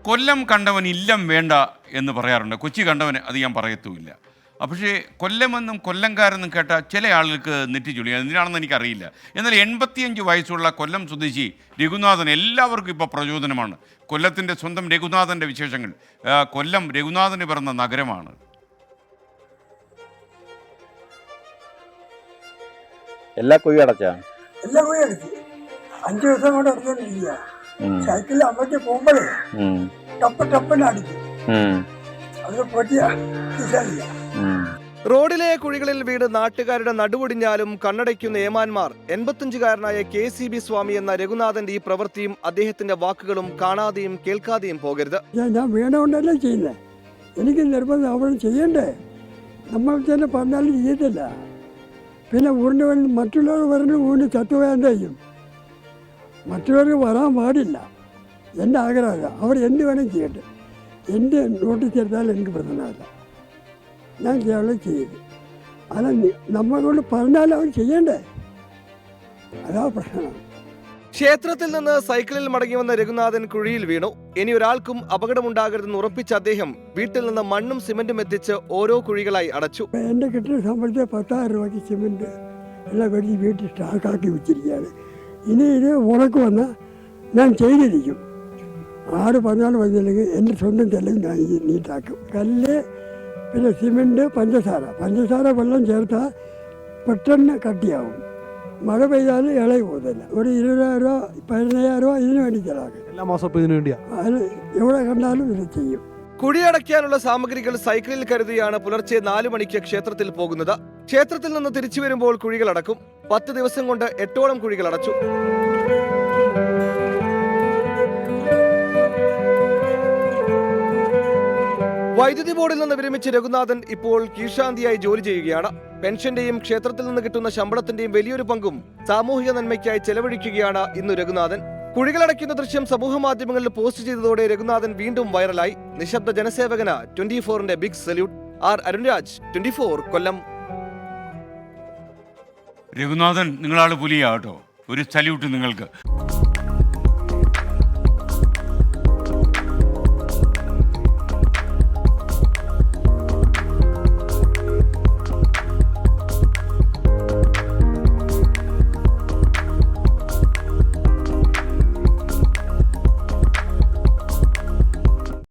കൊല്ലം കണ്ടവൻ ഇല്ലം വേണ്ട എന്ന് പറയാറുണ്ട്. കൊച്ചി കണ്ടവൻ അത് ഞാൻ പറയത്തുമില്ല. പക്ഷേ കൊല്ലമെന്നും കൊല്ലംകാരെന്നും കേട്ട ചില ആളുകൾക്ക് നെറ്റിച്ചുളി. എന്തിനാണെന്ന് എനിക്കറിയില്ല. എന്നാൽ 85 വയസ്സുള്ള കൊല്ലം സ്വദേശി രഘുനാഥൻ എല്ലാവർക്കും ഇപ്പോൾ പ്രചോദനമാണ്. കൊല്ലത്തിൻ്റെ സ്വന്തം രഘുനാഥൻ്റെ വിശേഷങ്ങൾ. കൊല്ലം രഘുനാഥന് പിറന്ന നഗരമാണ്. എല്ലാ കുഴി അടച്ചാ എല്ലാം പോയി അടിച്ചു. 5 ദിവസം കൊണ്ട് അടിച്ചോണ്ടിരിക്കുക. സൈക്കിളിൽ അമ്മയ്ക്ക് പോകുമ്പോഴേ ടപ്പന്നെ അടിച്ചു. അത് പൊട്ടിയ റോഡിലെ കുഴികളിൽ വീട് നാട്ടുകാരുടെ നടുവൊടിഞ്ഞാലും കണ്ണടയ്ക്കുന്ന ഏമാന്മാർ 85-കാരനായ KCB സ്വാമി എന്ന രഘുനാഥന്റെ ഈ പ്രവൃത്തിയും അദ്ദേഹത്തിന്റെ വാക്കുകളും കാണാതെയും കേൾക്കാതെയും പോകരുത്. ഞാൻ വീണുകൊണ്ടല്ലേ ചെയ്യുന്നത്. എനിക്ക് നിർബന്ധം അവിടെ ചെയ്യണ്ടേ. നമ്മൾ തന്നെ പറഞ്ഞാലും ചെയ്യത്തില്ല. പിന്നെ ഊരിന് മറ്റുള്ളവർ പറഞ്ഞ് ഊരിന് ചത്തുപോയാൽ എന്താ ചെയ്യും? മറ്റുള്ളവർക്ക് വരാൻ പാടില്ല. എൻ്റെ ആഗ്രഹമല്ല. അവർ എന്ത് വേണം ചെയ്യട്ടെ. എൻ്റെ നോട്ടീസ് എടുത്താൽ എനിക്ക് പ്രശ്നമല്ല. ഞാൻ ചെയ്യാനുള്ള ചെയ്ത്. അല്ല, നമ്മളോട് പറഞ്ഞാൽ അവർ ചെയ്യണ്ടേ. അതാ പ്രശ്നം. ക്ഷേത്രത്തിൽ നിന്ന് സൈക്കിളിൽ മടങ്ങി വന്ന രഘുനാഥൻ കുഴിയിൽ വീണു. ഇനി ഒരാൾക്കും അപകടമുണ്ടാകരുതെന്ന് ഉറപ്പിച്ച അദ്ദേഹം വീട്ടിൽ നിന്ന് മണ്ണും സിമന്റും എത്തിച്ച് ഓരോ കുഴികളായി അടച്ചു. എൻ്റെ കിട്ടുന്ന ശമ്പളത്തെ 10,000 രൂപയ്ക്ക് സിമൻറ്റ് എല്ലാം മേടിച്ച് വീട്ടിൽ സ്റ്റാക്കാക്കി വെച്ചിരിക്കുകയാണ്. ഇനി ഇത് ഉണക്ക് വന്നാൽ ഞാൻ ചെയ്തിരിക്കും. ആര് പറഞ്ഞാലും വന്നില്ലെങ്കിൽ എൻ്റെ സ്വന്തം ചെലവ് ഞാൻ നീട്ടാക്കും. കല്ല്, പിന്നെ സിമൻറ്റ്, പഞ്ചസാര വെള്ളം ചേർത്താൽ പെട്ടെന്ന് കട്ടിയാവും. മഴ പെയ്താൽ ഇളകി പോകുന്നില്ല. ഒരു 20,000 രൂപ 15,000 രൂപ ഇതിനു വേണ്ടി ചിലവാക്കും. എല്ലാ മാസവും ഇതിനു വേണ്ടിയാ. അതിൽ എവിടെ കണ്ടാലും ഇത് ചെയ്യും. കുഴിയടയ്ക്കാനുള്ള സാമഗ്രികൾ സൈക്കിളിൽ കരുതിയാണ് പുലർച്ചെ 4 മണിക്ക് ക്ഷേത്രത്തിൽ പോകുന്നത്. ക്ഷേത്രത്തിൽ നിന്ന് തിരിച്ചു വരുമ്പോൾ കുഴികൾ അടക്കും. 10 ദിവസം കൊണ്ട് 8ഓളം കുഴികൾ അടച്ചു. വൈദ്യുതി ബോർഡിൽ നിന്ന് വിരമിച്ച രഘുനാഥൻ ഇപ്പോൾ കീഴ്ശാന്തിയായി ജോലി ചെയ്യുകയാണ്. പെൻഷന്റെയും ക്ഷേത്രത്തിൽ നിന്ന് കിട്ടുന്ന ശമ്പളത്തിന്റെയും വലിയൊരു പങ്കും സാമൂഹിക നന്മയ്ക്കായി ചെലവഴിക്കുകയാണ് ഇന്ന് രഘുനാഥൻ. കുഴികളടയ്ക്കുന്ന ദൃശ്യം സമൂഹ മാധ്യമങ്ങളിൽ പോസ്റ്റ് ചെയ്തതോടെ രഘുനാഥൻ വീണ്ടും വൈറലായി. നിശബ്ദ ജനസേവകന് 24ന്റെ ബിഗ് സല്യൂട്ട്. അരുൺരാജ്, 24 കൊല്ലം. രഘുനാഥൻ, നിങ്ങളാൾ പുലിയാട്ടോ. ഒരു സല്യൂട്ട് നിങ്ങൾക്ക്.